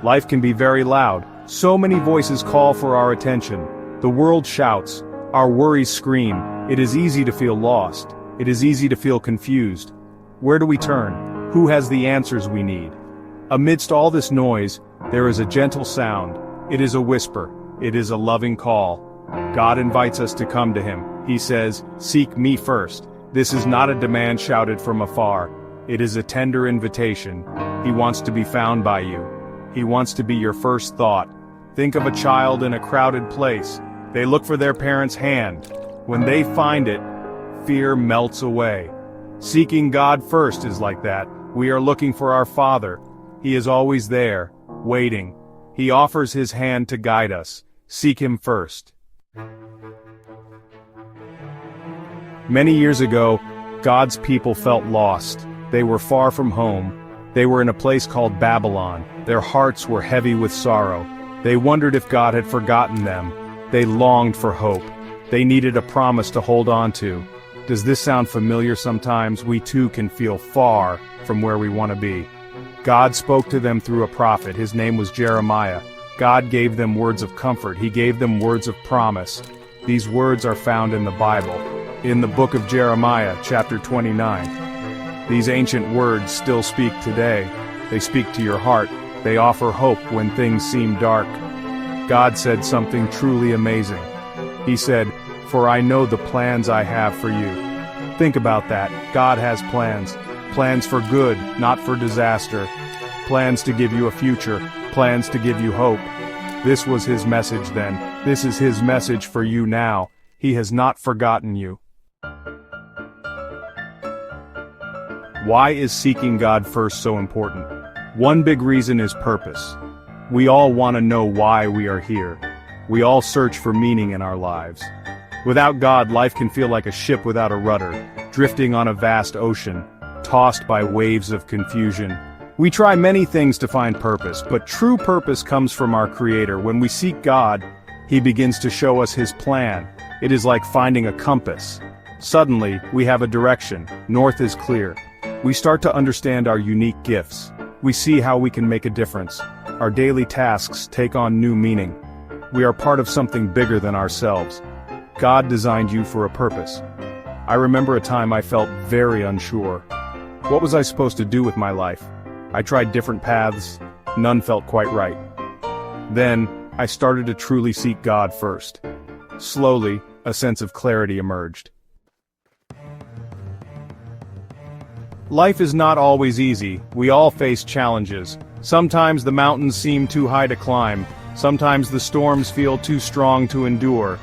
Life can be very loud. So many voices call for our attention. The world shouts. Our worries scream. It is easy to feel lost. It is easy to feel confused. Where do we turn? Who has the answers we need? Amidst all this noise, there is a gentle sound. It is a whisper. It is a loving call. God invites us to come to him. He says, "Seek me first." This is not a demand shouted from afar. It is a tender invitation. He wants to be found by you. He wants to be your first thought. Think of a child in a crowded place. They look for their parent's hand. When they find it, fear melts away. Seeking God first is like that. We are looking for our Father. He is always there, waiting. He offers his hand to guide us. Seek him first. Many years ago, God's people felt lost. They were far from home. They were in a place called Babylon. Their hearts were heavy with sorrow. They wondered if God had forgotten them. They longed for hope. They needed a promise to hold on to. Does this sound familiar sometimes? We too can feel far from where we want to be. God spoke to them through a prophet. His name was Jeremiah. God gave them words of comfort. He gave them words of promise. These words are found in the Bible, in the book of Jeremiah, chapter 29. These ancient words still speak today. They speak to your heart. They offer hope when things seem dark. God said something truly amazing. He said, "For I know the plans I have for you." Think about that. God has plans. Plans for good, not for disaster. Plans to give you a future. Plans to give you hope. This was his message then. This is his message for you now. He has not forgotten you. Why is seeking God first so important? One big reason is purpose. We all want to know why we are here. We all search for meaning in our lives. Without God, life can feel like a ship without a rudder, drifting on a vast ocean, tossed by waves of confusion. We try many things to find purpose, but true purpose comes from our Creator. When we seek God, he begins to show us his plan. It is like finding a compass. Suddenly, we have a direction. North is clear. We start to understand our unique gifts. We see how we can make a difference. Our daily tasks take on new meaning. We are part of something bigger than ourselves. God designed you for a purpose. I remember a time I felt very unsure. What was I supposed to do with my life? I tried different paths. None felt quite right. Then, I started to truly seek God first. Slowly, a sense of clarity emerged. Life is not always easy. We all face challenges. Sometimes the mountains seem too high to climb. Sometimes the storms feel too strong to endure.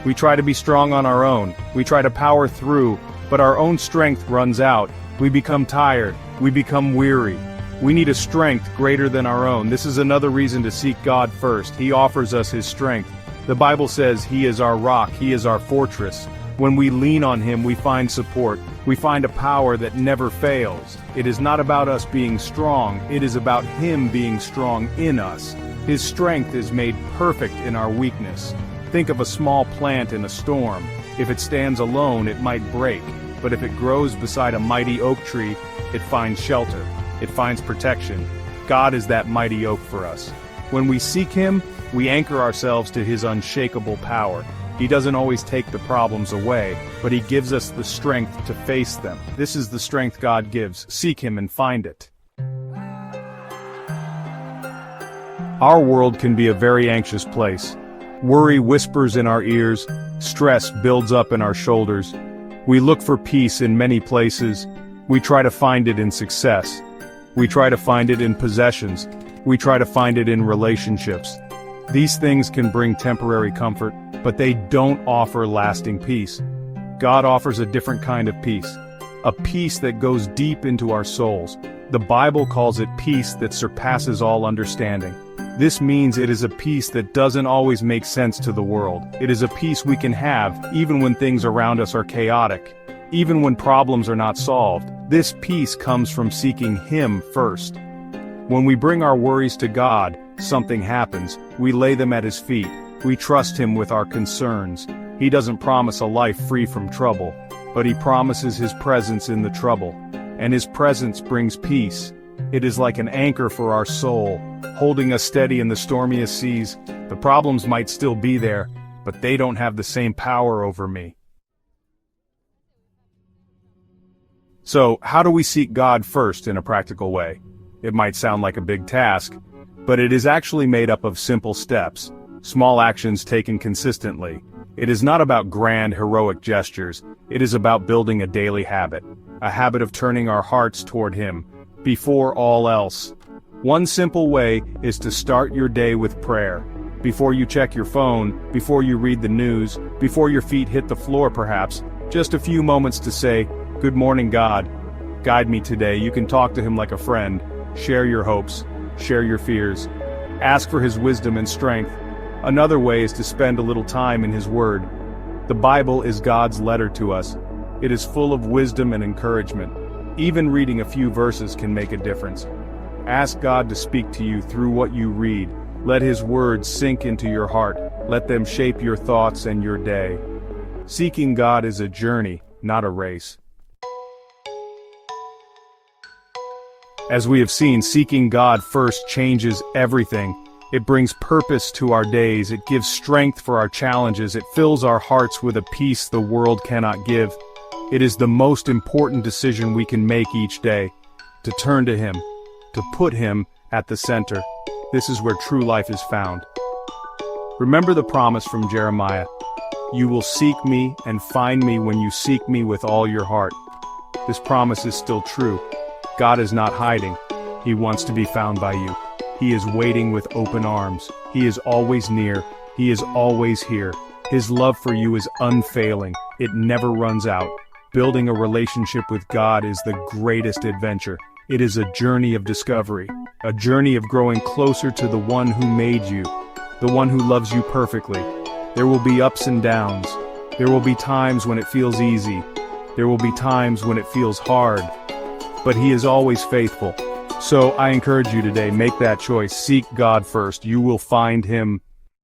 We try to be strong on our own. We try to power through, but our own strength runs out. We become tired. We become weary. We need a strength greater than our own. This is another reason to seek God first. He offers us his strength. The Bible says he is our rock. He is our fortress. When we lean on him, we find support. We find a power that never fails. It is not about us being strong. It is about him being strong in us. His strength is made perfect in our weakness. Think of a small plant in a storm. If it stands alone, it might break. But if it grows beside a mighty oak tree, it finds shelter. It finds protection. God is that mighty oak for us. When we seek him, we anchor ourselves to his unshakable power. He doesn't always take the problems away, but he gives us the strength to face them. This is the strength God gives. Seek him and find it. Our world can be a very anxious place. Worry whispers in our ears. Stress builds up in our shoulders. We look for peace in many places. We try to find it in success. We try to find it in possessions. We try to find it in relationships. These things can bring temporary comfort, but they don't offer lasting peace. God offers a different kind of peace, a peace that goes deep into our souls. The Bible calls it peace that surpasses all understanding. This means it is a peace that doesn't always make sense to the world. It is a peace we can have, even when things around us are chaotic, even when problems are not solved. This peace comes from seeking him first. When we bring our worries to God, something happens. We lay them at his feet. We trust him with our concerns. He doesn't promise a life free from trouble, but he promises his presence in the trouble. And his presence brings peace. It is like an anchor for our soul, holding us steady in the stormiest seas. The problems might still be there, but they don't have the same power over me. So, how do we seek God first in a practical way? It might sound like a big task, but it is actually made up of simple steps, small actions taken consistently. It is not about grand, heroic gestures. It is about building a daily habit, a habit of turning our hearts toward Him, before all else. One simple way is to start your day with prayer. Before you check your phone, before you read the news, before your feet hit the floor perhaps, just a few moments to say, "Good morning, God. Guide me today." You can talk to Him like a friend, share your hopes, share your fears, ask for His wisdom and strength. Another way is to spend a little time in His Word. The Bible is God's letter to us. It is full of wisdom and encouragement. Even reading a few verses can make a difference. Ask God to speak to you through what you read. Let His words sink into your heart. Let them shape your thoughts and your day. Seeking God is a journey, not a race. As we have seen, seeking God first changes everything. It brings purpose to our days. It gives strength for our challenges. It fills our hearts with a peace the world cannot give. It is the most important decision we can make each day, to turn to Him, to put Him at the center. This is where true life is found. Remember the promise from Jeremiah, "You will seek me and find me when you seek me with all your heart." This promise is still true. God is not hiding. He wants to be found by you. He is waiting with open arms. He is always near. He is always here. His love for you is unfailing. It never runs out. Building a relationship with God is the greatest adventure. It is a journey of discovery, a journey of growing closer to the one who made you, the one who loves you perfectly. There will be ups and downs. There will be times when it feels easy. There will be times when it feels hard. But He is always faithful. So I encourage you today, make that choice. Seek God first. You will find Him.